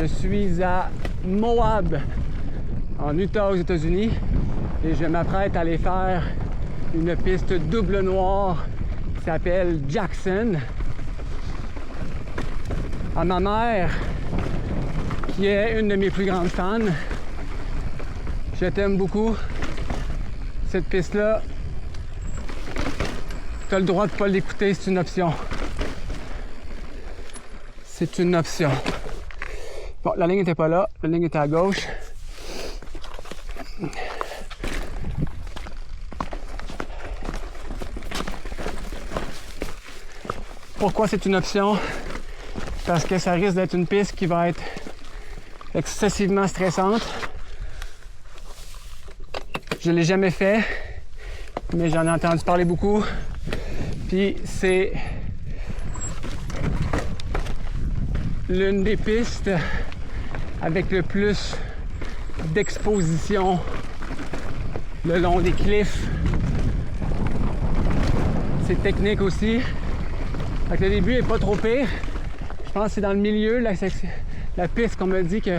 Je suis à Moab, en Utah, aux États-Unis, et je m'apprête à aller faire une piste double noire qui s'appelle Jackson. À ma mère, qui est une de mes plus grandes fans, je t'aime beaucoup. Cette piste-là, tu as le droit de ne pas l'écouter, c'est une option. C'est une option. Bon, la ligne n'était pas là, la ligne était à gauche. Pourquoi c'est une option? Parce que ça risque d'être une piste qui va être excessivement stressante. Je ne l'ai jamais fait, mais j'en ai entendu parler beaucoup. Puis c'est l'une des pistes avec le plus d'exposition le long des cliffs. C'est technique aussi. Fait que le début est pas trop pire. Je pense que c'est dans le milieu, la piste qu'on m'a dit que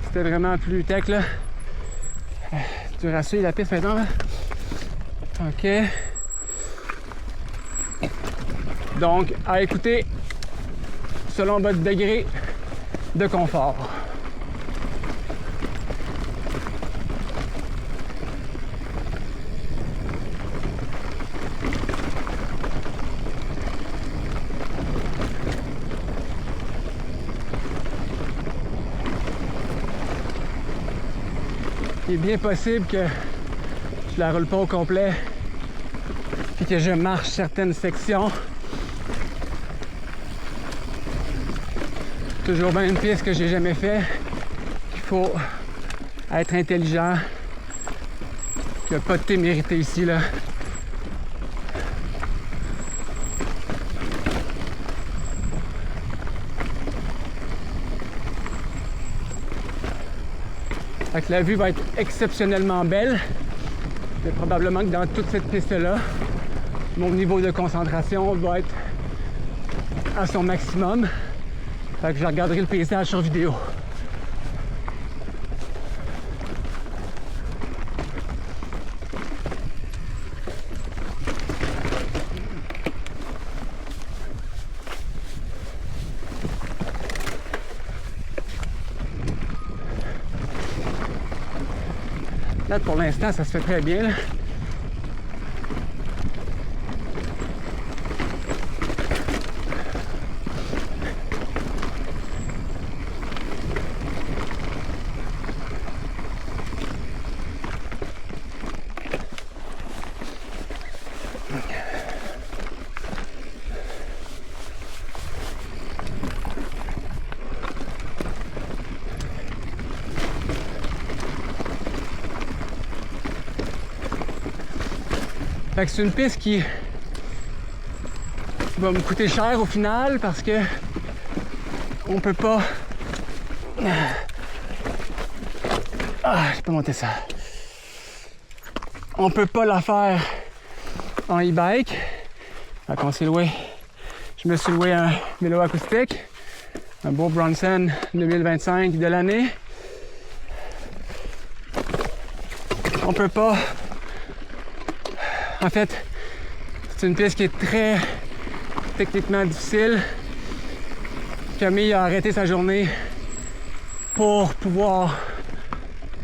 c'était vraiment plus tech là. Tu veux rassurer la piste maintenant là? OK. Donc, à écouter selon votre degré de confort. Il est bien possible que je la roule pas au complet puis que je marche certaines sections. Toujours bien une piste que j'ai jamais fait. Il faut être intelligent. Il n'y a pas de témérité ici là. Fait que la vue va être exceptionnellement belle. Mais probablement que dans toute cette piste-là, mon niveau de concentration va être à son maximum. Fait que je regarderai le paysage sur vidéo. Là, pour l'instant, ça se fait très bien. Là. Fait que c'est une piste qui va me coûter cher au final parce que on peut pas... Ah, j'ai pas monté ça. On peut pas la faire en e-bike. Fait qu'on s'est loué. Je me suis loué un vélo acoustique. Un beau Bronson 2025 de l'année. On peut pas... En fait, c'est une piste qui est très techniquement difficile. Camille a arrêté sa journée pour pouvoir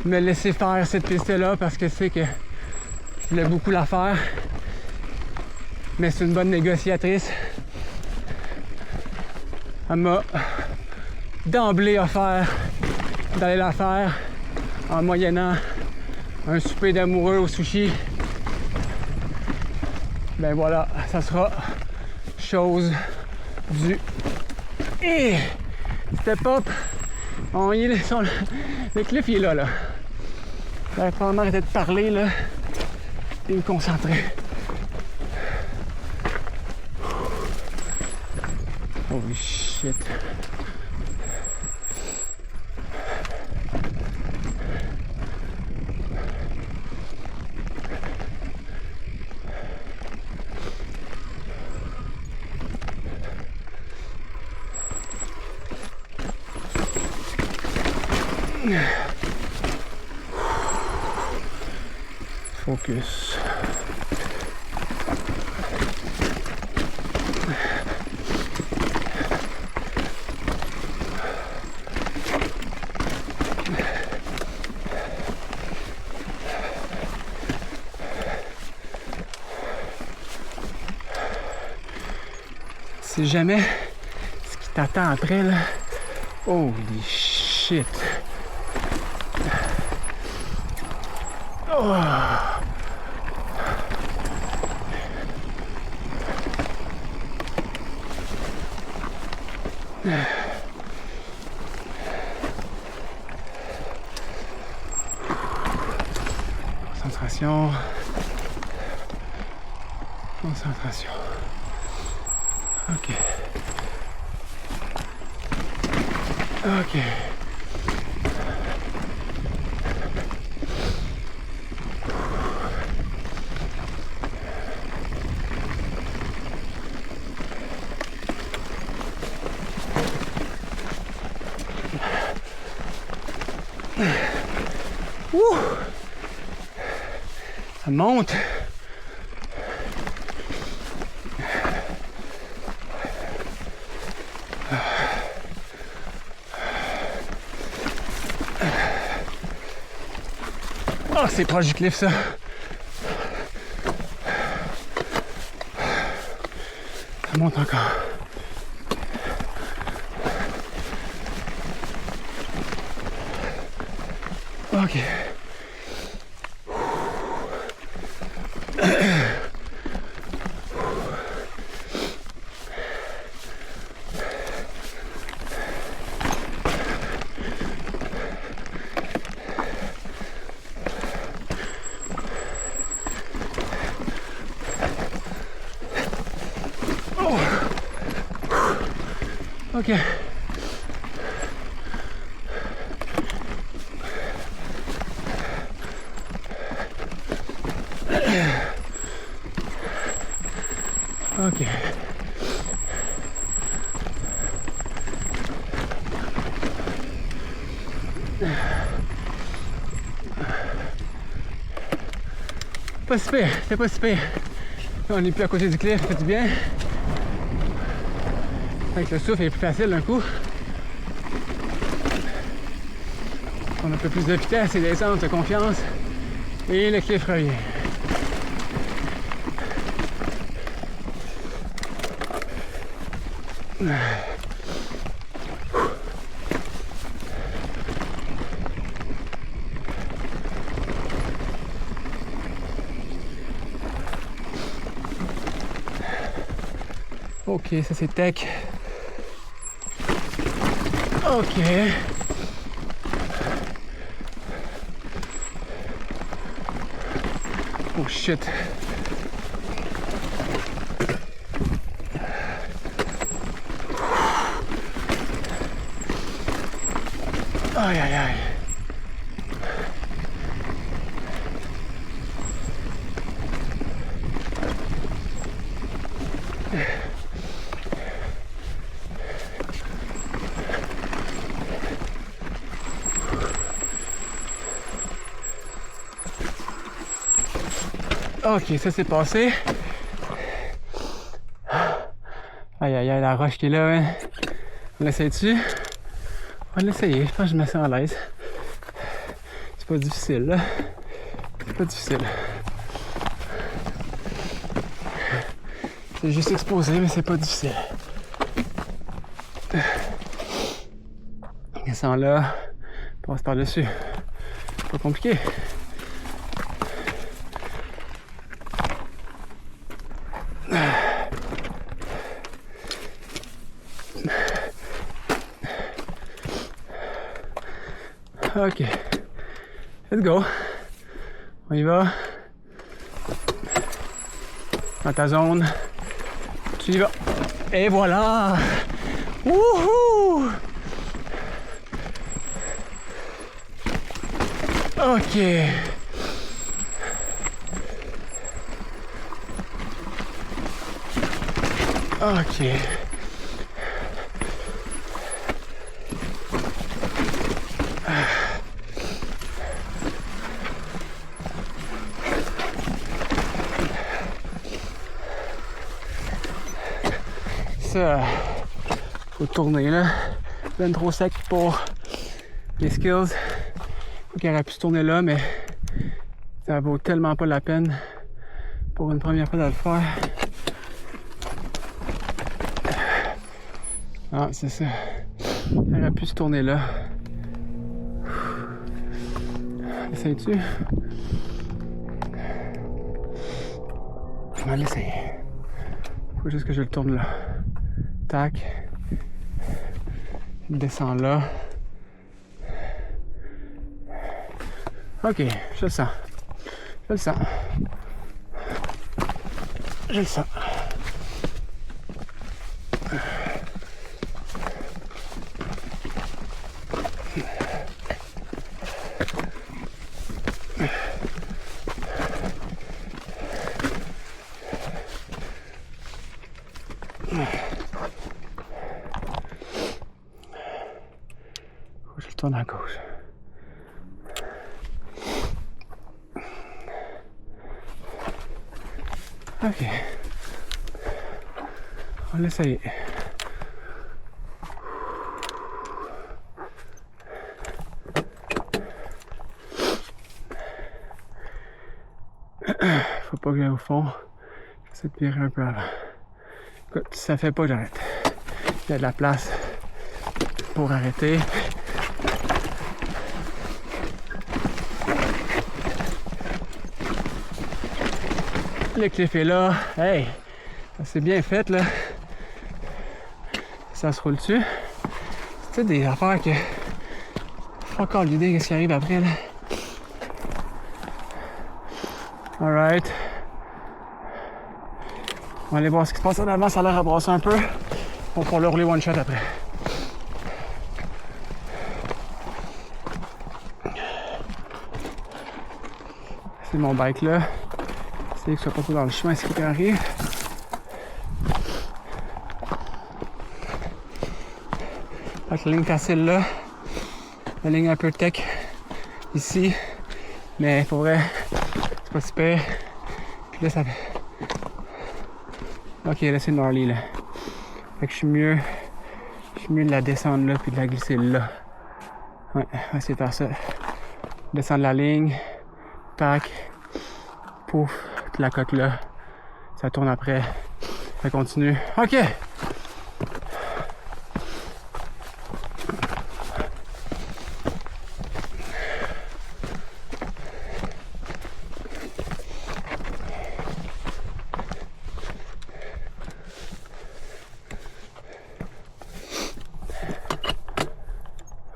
me laisser faire cette piste-là parce que c'est que je voulais beaucoup la faire. Mais c'est une bonne négociatrice. Elle m'a d'emblée offert d'aller la faire en moyennant un souper d'amoureux au sushi. Ben voilà, ça sera chose du... Et step up! Le cliff il est là, là. J'avais probablement arrêté de parler, là, et me concentrer. Holy shit! Focus. C'est jamais ce qui t'attend après là. Holy shit. Oh. Concentration. Concentration. Ok. Ok. Ouh! Ça monte. Oh, c'est proche du cliff, ça. Ça monte encore. Ok. Ok. Ok. Pas si pire, c'est pas si pire. On est plus à côté du cliff, ça fait du bien. Avec le souffle est plus facile d'un coup. On a un peu plus de vitesse et d'essence, de confiance. Et le cliff revient. Ok, ça c'est tech. Ok. Oh shit. Aïe aïe aïe. Ok, ça s'est passé. Aïe aïe aïe, la roche qui est là, hein. On l'essaye-tu? On va l'essayer, je pense que je me sens à l'aise. C'est pas difficile, là. C'est pas difficile. C'est juste exposé, mais c'est pas difficile. Descends là, passe par-dessus. Pas compliqué. Ok, let's go. On y va. Dans ta zone. Tu y vas. Et voilà. Wouhou. Ok. Ok. ça. Faut tourner là. Ben trop sec pour les skills. Faut qu'il aurait pu se tourner là, mais ça vaut tellement pas la peine pour une première fois de le faire. Ah, c'est ça. Il aurait pu se tourner là. Essayes-tu? On va l'essayer. Faut juste que je le tourne là. Tac. Je descends là. Ok, je le sens. Je le sens. Je le sens. Je le tourne à gauche. Ok. On va l'essayer. Faut pas que j'aille au fond. J'essaie de virer un peu avant. Écoute, si ça fait pas, j'arrête. Il y a de la place pour arrêter. Le cliff est là. Hey! C'est bien fait là. Ça se roule dessus. C'est des affaires que. Pas encore l'idée qu'est-ce qui arrive après là. Alright. On va aller voir ce qui se passe en avant, ça a l'air à brasser un peu. On va le rouler one shot après. C'est mon bike là. Essayer que je sois pas trop dans le chemin ce qui arrive. Avec la ligne facile là. La ligne un peu tech ici. Mais pour vrai, c'est pas super. Puis là ça fait. Ok, là c'est gnarly là. Fait que je suis mieux de la descendre là puis de la glisser là. Ouais, on va essayer de faire ça. Descendre la ligne. Tac. Pouf. La coque là. Ça tourne après. Ça continue. Ok!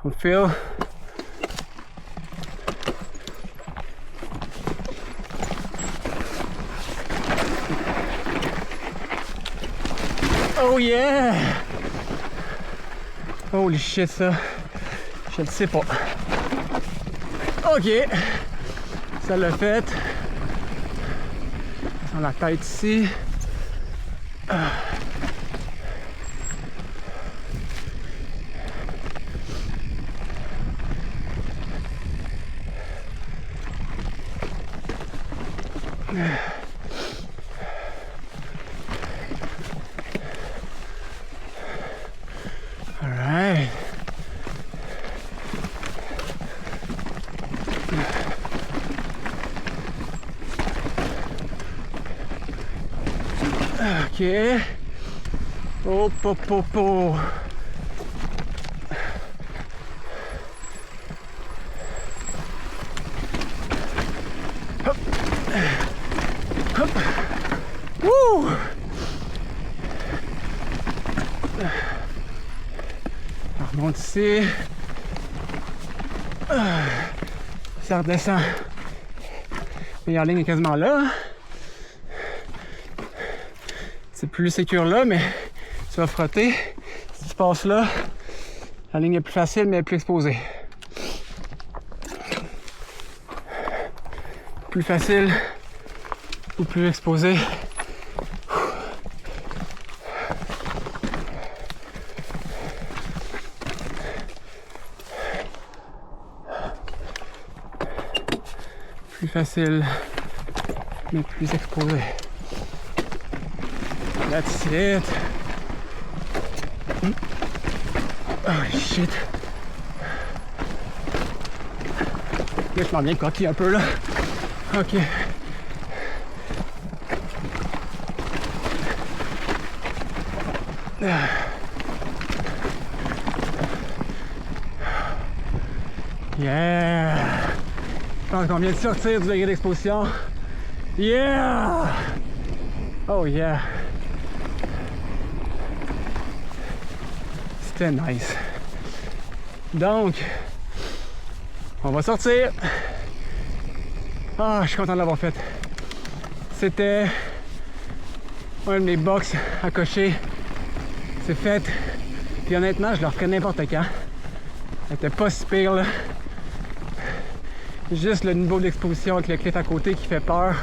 On feel. Oh yeah! Holy shit ça! Je le sais pas. Ok! Ça l'a fait. Sur la tête ici. Alright. Ok. Hop, hop, hop, hop. Hop. Hop. Wouh. On remonte ici. Ça redescend. La meilleure ligne est quasiment là. C'est plus sécure là, mais tu vas frotter. Si tu passes là, la ligne est plus facile, mais elle est plus exposée. Plus facile ou plus exposé. Plus facile, mais plus exposé. That's it. Oh shit. Là, je m'en viens coquille un peu là. Ok. Yeah! Je pense qu'on vient de sortir du degré d'exposition. Yeah! Oh yeah! C'était nice. Donc, on va sortir. Ah, je suis content de l'avoir fait. C'était un de mes box à cocher. C'est fait. Puis honnêtement, je le referais n'importe quand. C'était pas si pire là. Juste le niveau d'exposition avec le cliff à côté qui fait peur.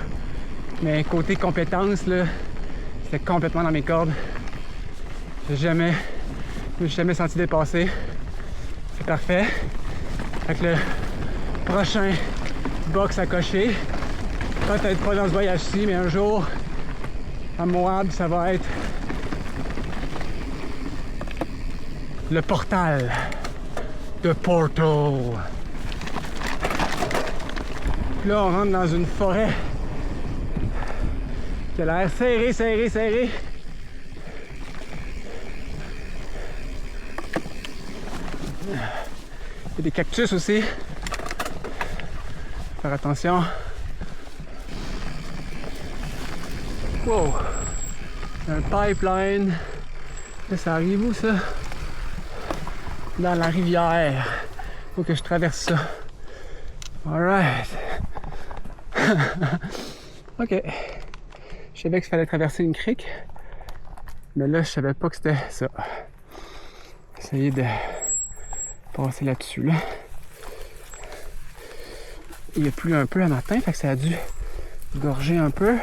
Mais côté compétence, là, c'était complètement dans mes cordes. Je me suis jamais senti dépassé. C'est parfait. Fait que le prochain box à cocher, peut-être pas dans ce voyage-ci, mais un jour à Moab, ça va être le portal de Portal. Puis là, on rentre dans une forêt qui a l'air serrée, serrée, serrée. Il y a des cactus aussi. Faire attention. Wow! Un pipeline. Là, ça arrive où ça? Dans la rivière. Faut que je traverse ça. Alright. Ok. Je savais qu'il fallait traverser une crique. Mais là, je savais pas que c'était ça. Essayer de passer là-dessus, là. Il a plu un peu à matin, fait que ça a dû gorger un peu.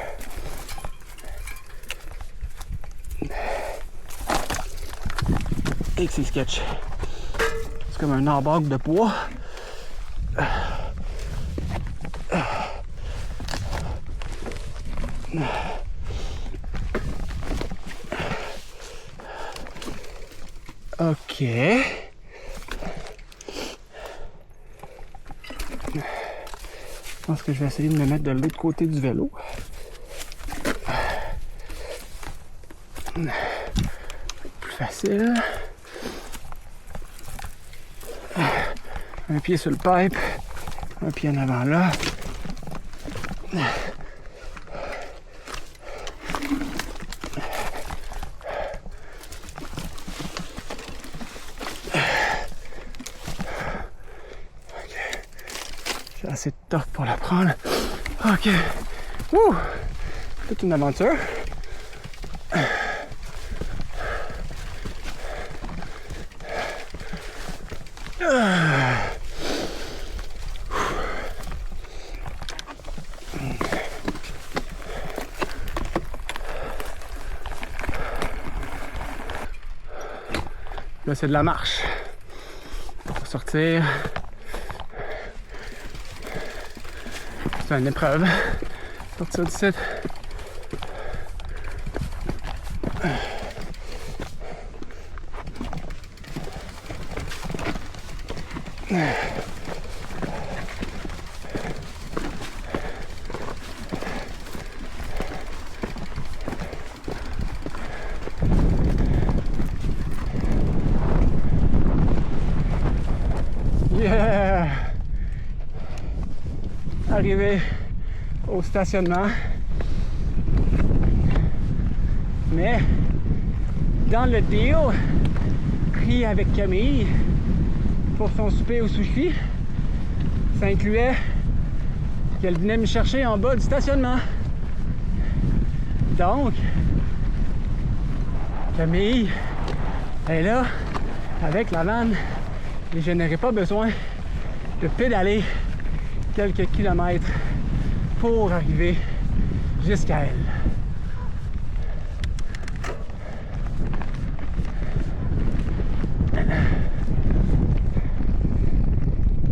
Et que c'est sketch. C'est comme un embarque de bois. Ok. Je pense que je vais essayer de me mettre de l'autre côté du vélo. Plus facile. Un pied sur le pipe, un pied en avant là. J'ai assez de torque pour la prendre. Ok. Ouh! Toute une aventure. Là, c'est de la marche. Pour sortir. C'est une épreuve. Sortir du site. Yeah! Arrivé au stationnement. Mais dans le deal pris avec Camille pour son souper au sushi, ça incluait qu'elle venait me chercher en bas du stationnement. Donc, Camille est là avec la vanne et je n'aurai pas besoin de pédaler quelques kilomètres pour arriver jusqu'à elle.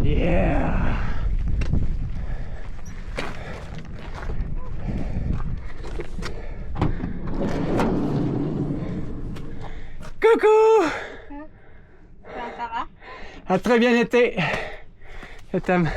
Yeah! Good Coucou! Ça va? A très bien été. Je t'aime.